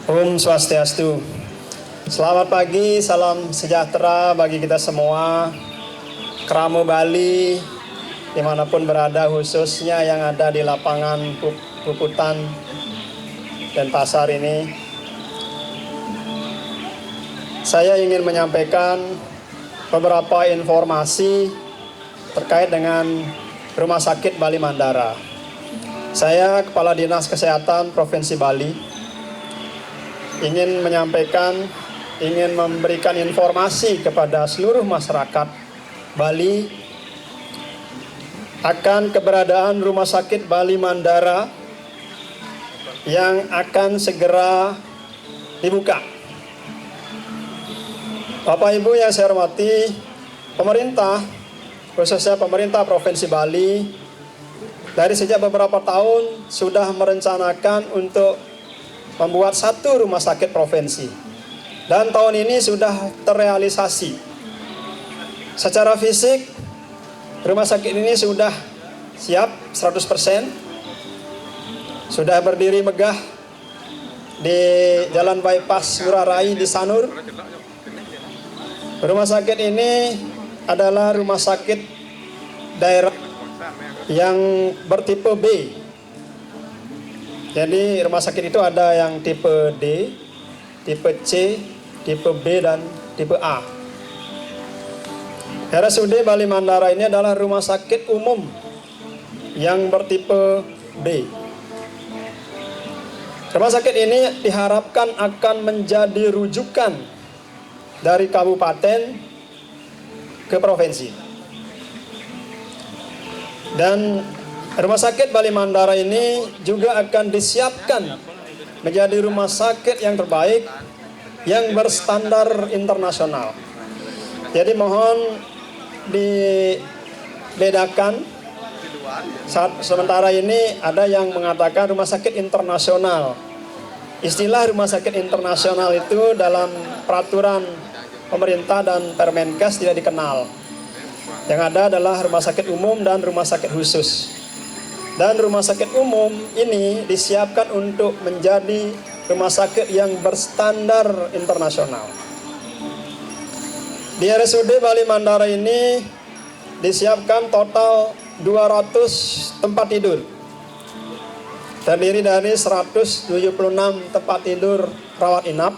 Om Swastiastu. Selamat pagi, salam sejahtera bagi kita semua. Kramo Bali, dimanapun berada, khususnya yang ada di lapangan Puputan dan pasar ini. Saya ingin menyampaikan beberapa informasi terkait dengan Rumah Sakit Bali Mandara. Saya Kepala Dinas Kesehatan Provinsi Bali ingin memberikan informasi kepada seluruh masyarakat Bali akan keberadaan Rumah Sakit Bali Mandara yang akan segera dibuka. Bapak Ibu yang saya hormati, pemerintah, khususnya pemerintah Provinsi Bali, dari sejak beberapa tahun sudah merencanakan untuk membuat satu rumah sakit provinsi. Dan tahun ini sudah terrealisasi. Secara fisik, rumah sakit ini sudah siap 100%. Sudah berdiri megah di Jalan Bypass Ngurah Rai di Sanur. Rumah sakit ini adalah rumah sakit daerah yang bertipe B. Jadi rumah sakit itu ada yang tipe D, tipe C, tipe B, dan tipe A. RSUD Bali Mandara ini adalah rumah sakit umum yang bertipe B. Rumah sakit ini diharapkan akan menjadi rujukan dari kabupaten ke provinsi. Dan Rumah Sakit Bali Mandara ini juga akan disiapkan menjadi rumah sakit yang terbaik yang berstandar internasional. Jadi mohon dibedakan, sementara ini ada yang mengatakan rumah sakit internasional. Istilah rumah sakit internasional itu dalam peraturan pemerintah dan Permenkes tidak dikenal. Yang ada adalah rumah sakit umum dan rumah sakit khusus. Dan rumah sakit umum ini disiapkan untuk menjadi rumah sakit yang berstandar internasional. Di RSUD Bali Mandara ini disiapkan total 200 tempat tidur. Terdiri dari 176 tempat tidur rawat inap.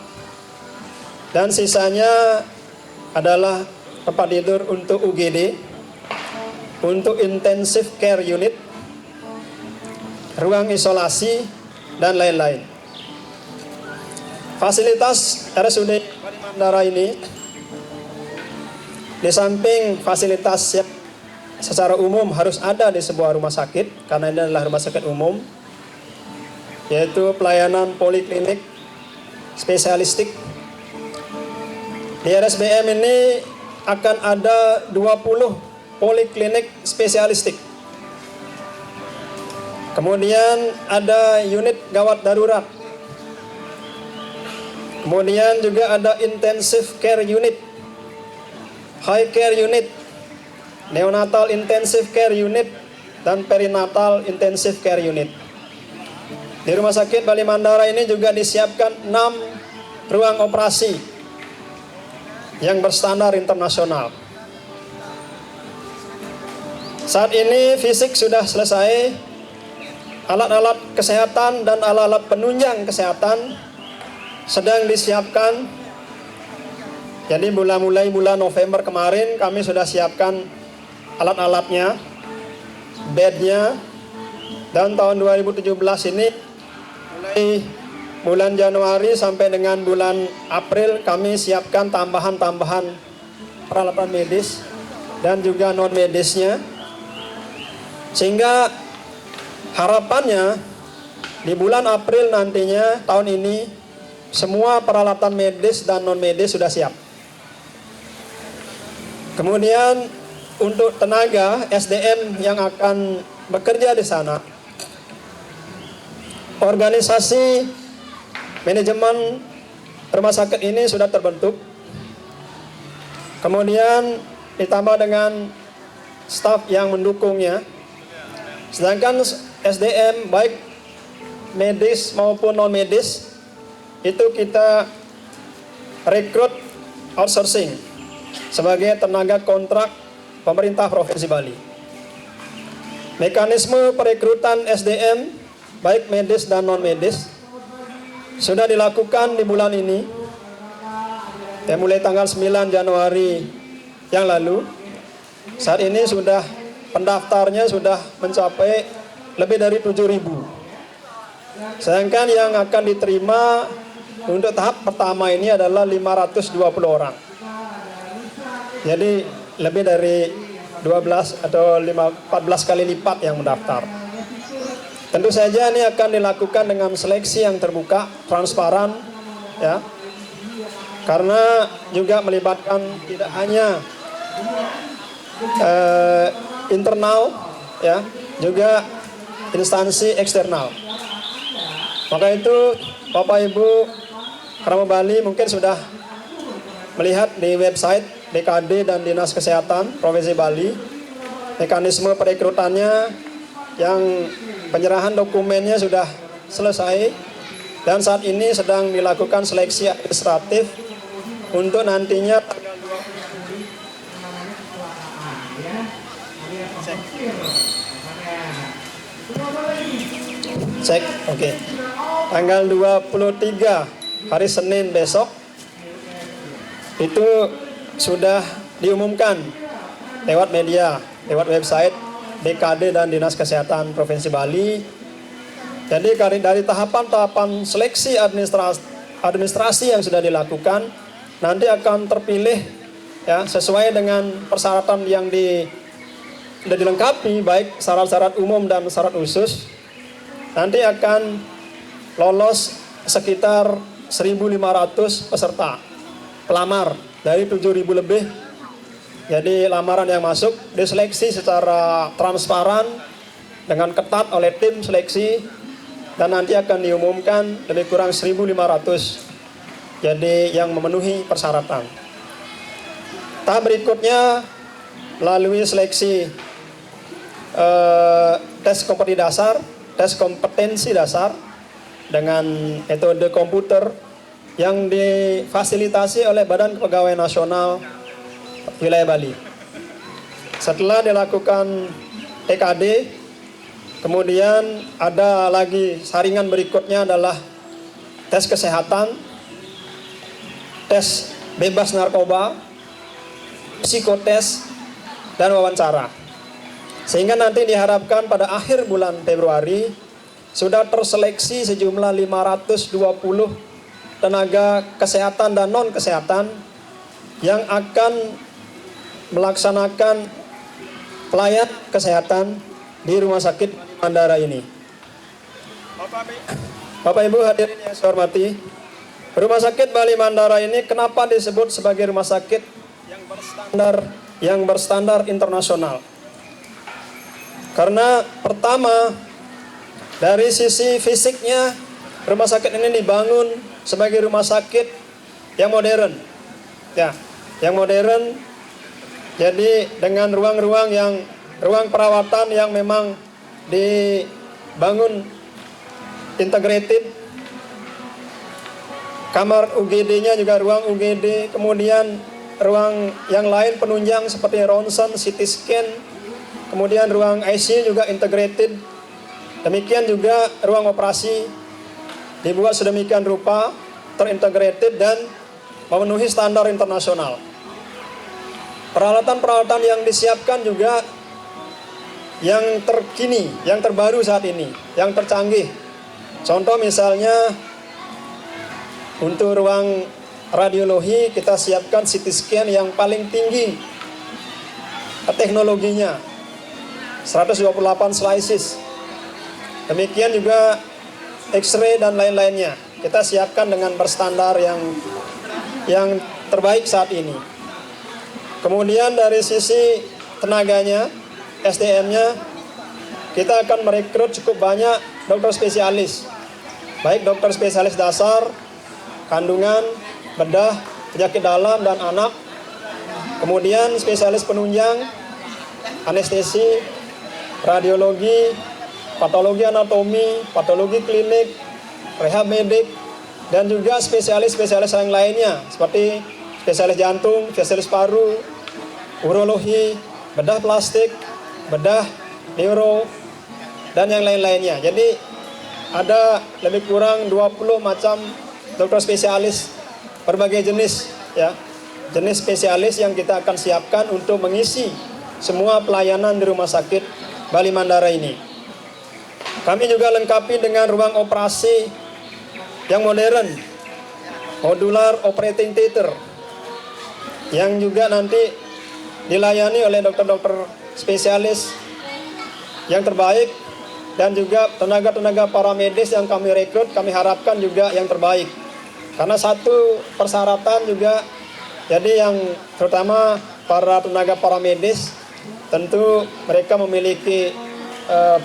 Dan sisanya adalah tempat tidur untuk UGD, untuk intensive care unit, ruang isolasi, dan lain-lain. Fasilitas RSUD Bali Mandara ini, di samping fasilitas yang secara umum harus ada di sebuah rumah sakit, karena ini adalah rumah sakit umum, yaitu pelayanan poliklinik spesialistik. Di RSBM ini akan ada 20 poliklinik spesialistik. Kemudian ada unit gawat darurat. Kemudian juga ada intensive care unit, high care unit, neonatal intensive care unit, dan perinatal intensive care unit. Di Rumah Sakit Bali Mandara ini juga disiapkan 6 ruang operasi yang berstandar internasional. Saat ini fisik sudah selesai. Alat-alat kesehatan dan alat-alat penunjang kesehatan sedang disiapkan. Jadi mulai bulan November kemarin kami sudah siapkan alat-alatnya, bednya, dan tahun 2017 ini mulai bulan Januari sampai dengan bulan April kami siapkan tambahan-tambahan peralatan medis dan juga non medisnya, sehingga harapannya di bulan April nantinya tahun ini semua peralatan medis dan non medis sudah siap. Kemudian untuk tenaga SDM yang akan bekerja di sana, organisasi manajemen rumah sakit ini sudah terbentuk. Kemudian ditambah dengan staf yang mendukungnya. Sedangkan SDM baik medis maupun non medis itu kita rekrut outsourcing sebagai tenaga kontrak pemerintah Provinsi Bali. Mekanisme perekrutan SDM baik medis dan non medis sudah dilakukan di bulan ini, ya, mulai tanggal 9 Januari yang lalu. Saat ini sudah pendaftarnya sudah mencapai lebih dari 7.000. Sedangkan yang akan diterima untuk tahap pertama ini adalah 520 orang. Jadi lebih dari 12 atau 14 kali lipat yang mendaftar. Tentu saja ini akan dilakukan dengan seleksi yang terbuka, transparan, ya. Karena juga melibatkan tidak hanya internal, ya, juga instansi eksternal. Maka itu Bapak Ibu Krama Bali mungkin sudah melihat di website DKD dan Dinas Kesehatan Provinsi Bali mekanisme perekrutannya, yang penyerahan dokumennya sudah selesai dan saat ini sedang dilakukan seleksi administratif untuk nantinya tanggal 23 hari Senin besok itu sudah diumumkan lewat media, lewat website DKD dan Dinas Kesehatan Provinsi Bali. Jadi dari tahapan-tahapan seleksi administrasi yang sudah dilakukan, nanti akan terpilih, ya, sesuai dengan persyaratan yang sudah dilengkapi, baik syarat-syarat umum dan syarat khusus. Nanti akan lolos sekitar 1.500 peserta pelamar dari 7.000 lebih. Jadi lamaran yang masuk diseleksi secara transparan dengan ketat oleh tim seleksi dan nanti akan diumumkan lebih kurang 1.500. Jadi yang memenuhi persyaratan. Tahap berikutnya melalui seleksi tes kompetensi dasar dengan metode komputer yang difasilitasi oleh Badan Kepegawaian Nasional Wilayah Bali. Setelah dilakukan TKD, kemudian ada lagi saringan berikutnya adalah tes kesehatan, tes bebas narkoba, psikotes, dan wawancara. Sehingga nanti diharapkan pada akhir bulan Februari sudah terseleksi sejumlah 520 tenaga kesehatan dan non kesehatan yang akan melaksanakan pelayanan kesehatan di Rumah Sakit Bandara ini. Bapak Ibu hadirin yang saya hormati, Rumah Sakit Bali Mandara ini kenapa disebut sebagai rumah sakit yang berstandar internasional? Karena pertama, dari sisi fisiknya rumah sakit ini dibangun sebagai rumah sakit yang modern. Ya, yang modern. Jadi dengan ruang perawatan yang memang dibangun integrated, kamar UGD-nya juga ruang UGD, kemudian ruang yang lain penunjang seperti ronsen, CT scan, kemudian ruang ICU juga integrated. Demikian juga ruang operasi dibuat sedemikian rupa, terintegrated dan memenuhi standar internasional. Peralatan-peralatan yang disiapkan juga yang terkini, yang terbaru saat ini, yang tercanggih. Contoh misalnya untuk ruang radiologi kita siapkan CT scan yang paling tinggi teknologinya, 128 slices. Demikian juga X-ray dan lain-lainnya. Kita siapkan dengan berstandar yang terbaik saat ini. Kemudian dari sisi tenaganya, SDM-nya, kita akan merekrut cukup banyak dokter spesialis. Baik dokter spesialis dasar, kandungan, bedah, penyakit dalam dan anak. Kemudian spesialis penunjang, anestesi, radiologi, patologi anatomi, patologi klinik, rehab medik, dan juga spesialis-spesialis yang lainnya seperti spesialis jantung, spesialis paru, urologi, bedah plastik, bedah neuro, dan yang lain-lainnya. Jadi ada lebih kurang 20 macam dokter spesialis berbagai jenis, ya, jenis spesialis yang kita akan siapkan untuk mengisi semua pelayanan di Rumah Sakit Bali Mandara ini. Kami juga lengkapi dengan ruang operasi yang modern, modular operating theater, yang juga nanti dilayani oleh dokter-dokter spesialis yang terbaik, dan juga tenaga-tenaga paramedis yang kami rekrut, kami harapkan juga yang terbaik. Karena satu persyaratan juga, jadi yang terutama para tenaga paramedis, tentu mereka memiliki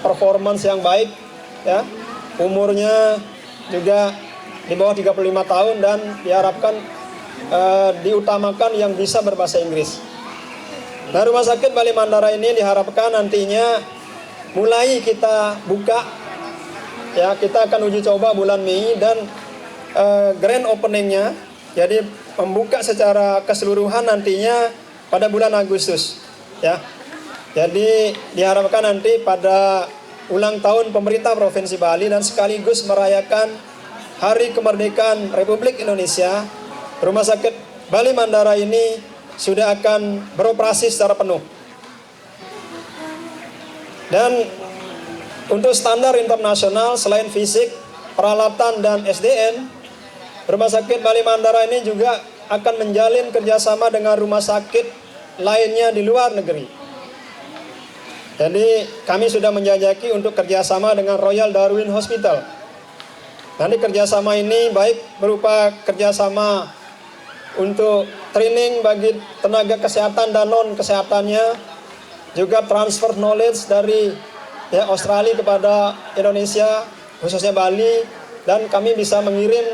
performance yang baik, ya, umurnya juga di bawah 35 tahun, dan diharapkan diutamakan yang bisa berbahasa Inggris. Nah, Rumah Sakit Bali Mandara ini diharapkan nantinya mulai kita buka, ya, kita akan uji coba bulan Mei, dan grand openingnya, jadi membuka secara keseluruhan nantinya pada bulan Agustus, ya. Jadi diharapkan nanti pada ulang tahun pemerintah Provinsi Bali dan sekaligus merayakan Hari Kemerdekaan Republik Indonesia, Rumah Sakit Bali Mandara ini sudah akan beroperasi secara penuh. Dan untuk standar internasional, selain fisik, peralatan, dan SDM, Rumah Sakit Bali Mandara ini juga akan menjalin kerjasama dengan rumah sakit lainnya di luar negeri. Jadi kami sudah menjajaki untuk kerjasama dengan Royal Darwin Hospital. Nanti kerjasama ini baik berupa kerjasama untuk training bagi tenaga kesehatan dan non kesehatannya, juga transfer knowledge dari Australia kepada Indonesia, khususnya Bali, dan kami bisa mengirim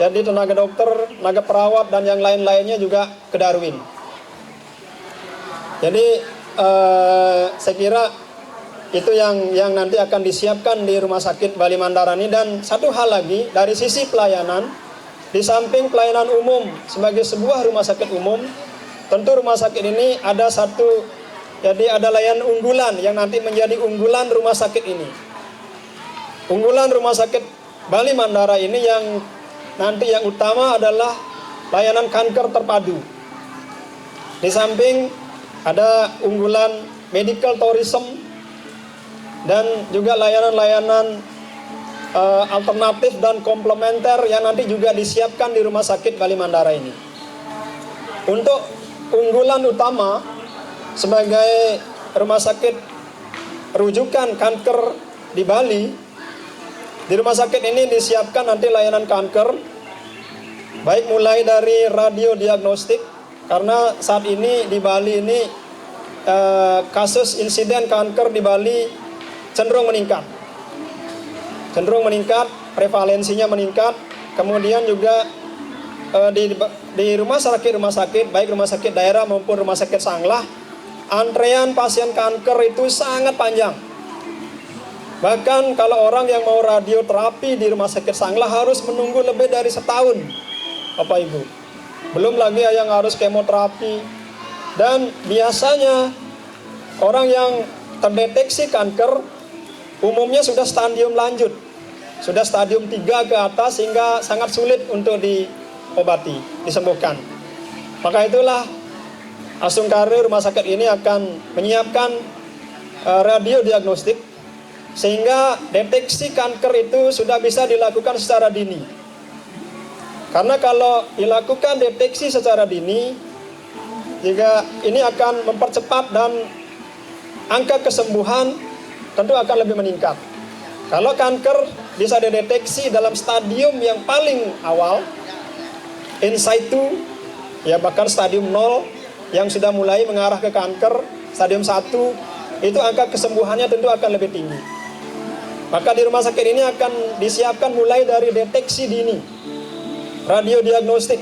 jadi tenaga dokter, tenaga perawat, dan yang lain-lainnya juga ke Darwin. Jadi saya kira itu yang nanti akan disiapkan di Rumah Sakit Bali Mandara ini. Dan satu hal lagi, dari sisi pelayanan, di samping pelayanan umum sebagai sebuah rumah sakit umum, tentu rumah sakit ini ada jadi ada layanan unggulan yang nanti menjadi unggulan rumah sakit ini. Unggulan Rumah Sakit Bali Mandara ini yang nanti yang utama adalah layanan kanker terpadu. Di samping ada unggulan medical tourism dan juga layanan-layanan alternatif dan komplementer yang nanti juga disiapkan di Rumah Sakit Bali Mandara ini. Untuk unggulan utama sebagai rumah sakit rujukan kanker di Bali, di rumah sakit ini disiapkan nanti layanan kanker, baik mulai dari radiodiagnostik, karena saat ini di Bali ini kasus insiden kanker di Bali cenderung meningkat, prevalensinya meningkat. Kemudian juga di rumah sakit, baik rumah sakit daerah maupun rumah sakit Sanglah, antrean pasien kanker itu sangat panjang. Bahkan kalau orang yang mau radioterapi di rumah sakit Sanglah harus menunggu lebih dari setahun, Bapak Ibu. Belum lagi yang harus kemoterapi. Dan biasanya orang yang terdeteksi kanker umumnya sudah stadium lanjut, sudah stadium 3 ke atas, sehingga sangat sulit untuk diobati, disembuhkan. Maka itulah Asungkare rumah sakit ini akan menyiapkan radiodiagnostik, sehingga deteksi kanker itu sudah bisa dilakukan secara dini. Karena kalau dilakukan deteksi secara dini, juga ini akan mempercepat dan angka kesembuhan tentu akan lebih meningkat. Kalau kanker bisa dideteksi dalam stadium yang paling awal, in situ, ya bahkan stadium 0 yang sudah mulai mengarah ke kanker, stadium 1, itu angka kesembuhannya tentu akan lebih tinggi. Maka di rumah sakit ini akan disiapkan mulai dari deteksi dini, radiodiagnostik.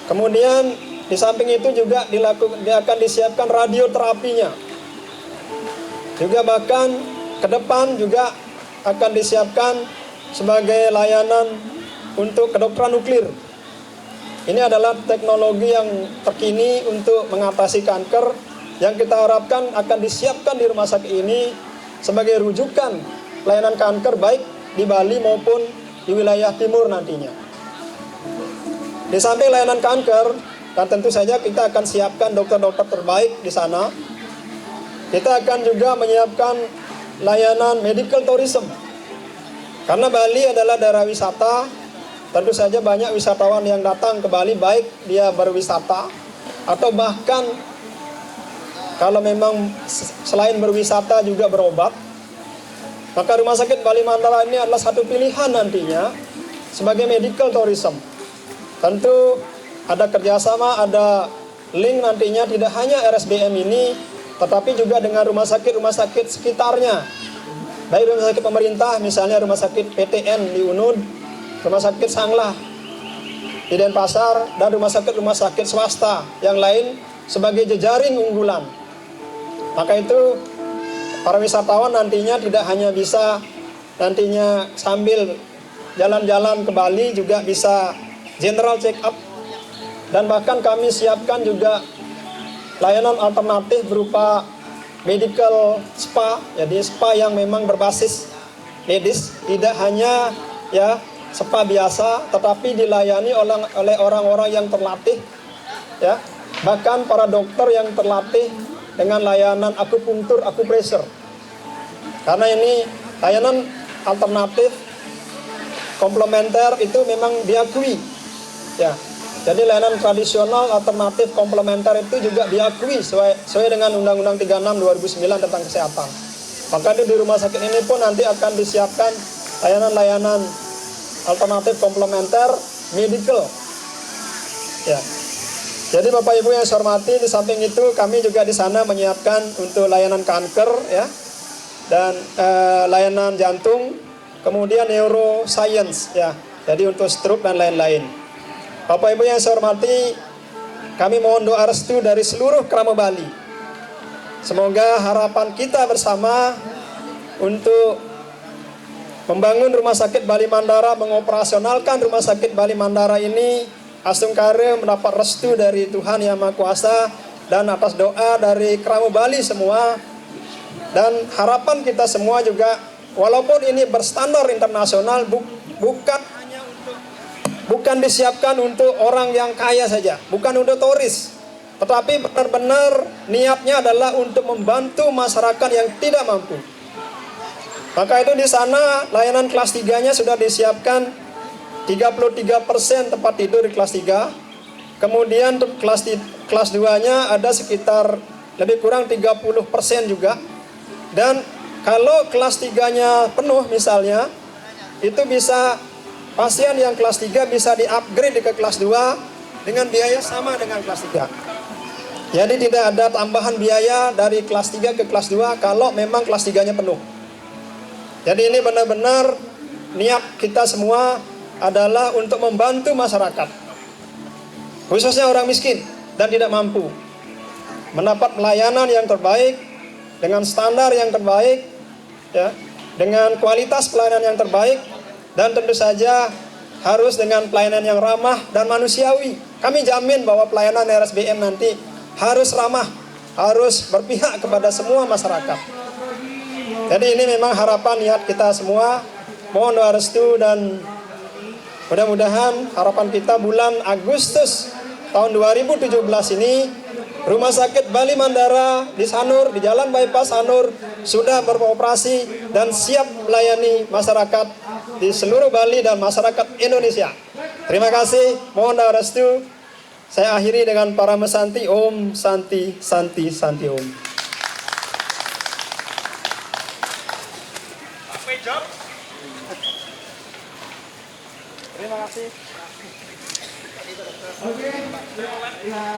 Kemudian di samping itu juga akan disiapkan radioterapinya. Juga bahkan ke depan juga akan disiapkan sebagai layanan untuk kedokteran nuklir. Ini adalah teknologi yang terkini untuk mengatasi kanker yang kita harapkan akan disiapkan di rumah sakit ini sebagai rujukan pelayanan kanker baik di Bali maupun di wilayah timur nantinya. Di samping layanan kanker, dan tentu saja kita akan siapkan dokter-dokter terbaik di sana. Kita akan juga menyiapkan layanan medical tourism. Karena Bali adalah daerah wisata, tentu saja banyak wisatawan yang datang ke Bali, baik dia berwisata atau bahkan kalau memang selain berwisata juga berobat. Maka Rumah Sakit Bali Mandara ini adalah satu pilihan nantinya sebagai medical tourism. Tentu ada kerjasama, ada link nantinya tidak hanya RSBM ini, tetapi juga dengan rumah sakit sekitarnya. Baik rumah sakit pemerintah, misalnya rumah sakit PTN di Unud, rumah sakit Sanglah di Denpasar, dan rumah sakit swasta yang lain sebagai jejaring unggulan. Maka itu para wisatawan nantinya tidak hanya bisa nantinya sambil jalan-jalan ke Bali, juga bisa general check up. Dan bahkan kami siapkan juga layanan alternatif berupa medical spa, jadi spa yang memang berbasis medis, tidak hanya ya spa biasa, tetapi dilayani oleh orang-orang yang terlatih, ya, bahkan para dokter yang terlatih dengan layanan akupunktur, akupressure. Karena ini layanan alternatif komplementer itu memang diakui, ya. Jadi layanan tradisional alternatif komplementer itu juga diakui sesuai dengan Undang-Undang 36 2009 tentang kesehatan. Maka di rumah sakit ini pun nanti akan disiapkan layanan-layanan alternatif komplementer medical. Ya. Jadi Bapak Ibu yang saya hormati, di samping itu kami juga di sana menyiapkan untuk layanan kanker, ya, dan layanan jantung, kemudian neuroscience, ya. Jadi untuk stroke dan lain-lain. Bapak Ibu yang saya hormati, kami mohon doa restu dari seluruh Krama Bali. Semoga harapan kita bersama untuk membangun Rumah Sakit Bali Mandara, mengoperasionalkan Rumah Sakit Bali Mandara ini, asungkare mendapat restu dari Tuhan Yang Maha Kuasa dan atas doa dari Krama Bali semua. Dan harapan kita semua juga, walaupun ini berstandar internasional, bukan disiapkan untuk orang yang kaya saja, bukan untuk turis, tetapi benar-benar niatnya adalah untuk membantu masyarakat yang tidak mampu. Maka itu di sana layanan kelas 3-nya sudah disiapkan 33% tempat tidur di kelas 3. Kemudian kelas 2-nya ada sekitar lebih kurang 30% juga. Dan kalau kelas 3-nya penuh misalnya, itu bisa pasien yang kelas 3 bisa di-upgrade ke kelas 2 dengan biaya sama dengan kelas 3. Jadi tidak ada tambahan biaya dari kelas 3 ke kelas 2 kalau memang kelas 3-nya penuh. Jadi ini benar-benar niat kita semua adalah untuk membantu masyarakat, khususnya orang miskin dan tidak mampu, mendapat pelayanan yang terbaik, dengan standar yang terbaik, ya, dengan kualitas pelayanan yang terbaik, dan tentu saja harus dengan pelayanan yang ramah dan manusiawi. Kami jamin bahwa pelayanan RSBM nanti harus ramah, harus berpihak kepada semua masyarakat. Jadi ini memang harapan niat kita semua. Mohon doa restu dan mudah-mudahan harapan kita bulan Agustus tahun 2017 ini Rumah Sakit Bali Mandara di Sanur, di Jalan Bypass Sanur sudah beroperasi dan siap melayani masyarakat di seluruh Bali dan masyarakat Indonesia. Terima kasih, mohon doa restu. Saya akhiri dengan para mesanti. Om Santi Santi Santi Om. Terima kasih.